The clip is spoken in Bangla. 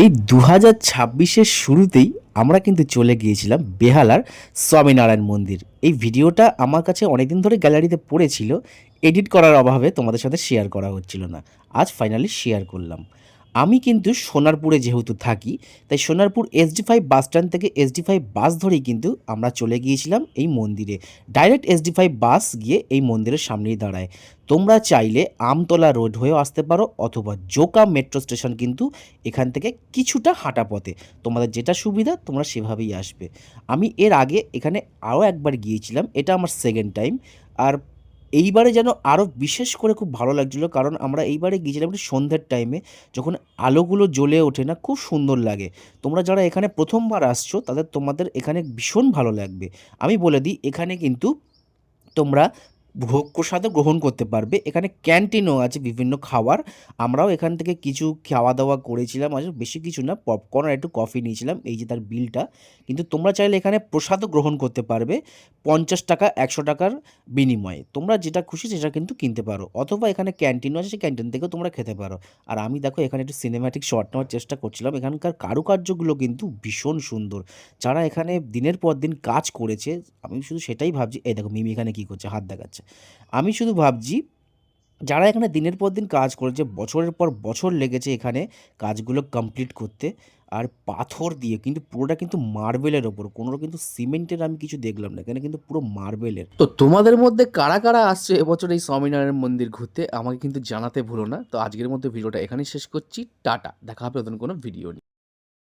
এই 2026-এর শুরুতেই আমরা কিন্তু চলে গিয়েছিলাম বেহালার স্বামীনারায়ণ মন্দির। এই ভিডিওটা আমার কাছে অনেকদিন ধরে গ্যালারিতে পড়েছিল, এডিট করার অভাবে তোমাদের সাথে শেয়ার করা হচ্ছিল না। আজ ফাইনালি শেয়ার করলাম। আমি কিন্তু সোনারপুরে যেহেতু থাকি, তাই সোনারপুর SD5 বাস স্ট্যান্ড থেকে SD5 বাস ধরেই কিন্তু আমরা চলে গিয়েছিলাম এই মন্দিরে। ডাইরেক্ট SD5 বাস গিয়ে এই মন্দিরের সামনেই দাঁড়ায়। তোমরা চাইলে আমতলা রোড হয়েও আসতে পারো, অথবা জোকা মেট্রো স্টেশন কিন্তু এখান থেকে কিছুটা হাঁটা পথে। তোমাদের যেটা সুবিধা তোমরা সেভাবেই আসবে। আমি এর আগে এখানে আরও একবার গিয়েছিলাম, এটা আমার সেকেন্ড টাইম। আর এইবারে যেন আরও বিশেষ করে খুব ভালো লাগছিলো, কারণ আমরা এইবারে গিয়েছিলাম একটু সন্ধ্যের টাইমে, যখন আলোগুলো জ্বলে ওঠে না, খুব সুন্দর লাগে। তোমরা যারা এখানে প্রথমবার আসছো তোমাদের এখানে ভীষণ ভালো লাগবে। আমি বলে দিই, এখানে কিন্তু তোমরা ভোগ প্রসাদও গ্রহণ করতে পারবে। এখানে ক্যান্টিনও আছে বিভিন্ন খাওয়ার। আমরাও এখান থেকে কিছু খাওয়া দাওয়া করেছিলাম, আসলে বেশি কিছু না, পপকর্ন আর একটু কফি নিয়েছিলাম, এই যে তার বিলটা। কিন্তু তোমরা চাইলে এখানে প্রসাদও গ্রহণ করতে পারবে 50 টাকা 100 টাকার বিনিময়ে। তোমরা যেটা খুশি সেটা কিন্তু কিনতে পারো, অথবা এখানে ক্যান্টিনও আছে, সেই ক্যান্টিন থেকেও তোমরা খেতে পারো। আর আমি দেখো এখানে একটু সিনেম্যাটিক শট নেওয়ার চেষ্টা করছিলাম। এখানকার কারুকার্যগুলো কিন্তু ভীষণ সুন্দর। যারা এখানে দিনের পর দিন কাজ করেছে, আমি শুধু সেটাই ভাবছি। এই দেখো মিমি এখানে কী করছে, হাত দেখাচ্ছে। আমি শুধু ভাবছি, যারা এখানে দিনের পর দিন কাজ করেছে, বছরের পর বছর লেগেছে এখানে কাজগুলো কমপ্লিট করতে। আর পাথর দিয়ে কিন্তু পুরোটা কিন্তু মার্বেলের ওপর, কোনো কিন্তু সিমেন্টের আমি কিছু দেখলাম না, এখানে কিন্তু পুরো মার্বেলের। তো তোমাদের মধ্যে কারা কারা আসছে এবছর এই স্বামীনারায়ণ মন্দির ঘুরতে, আমাকে কিন্তু জানাতে ভুলো না। তো আজকের মধ্যে ভিডিওটা এখানেই শেষ করছি। টাটা, দেখা হবে নতুন কোনো ভিডিও নিয়ে।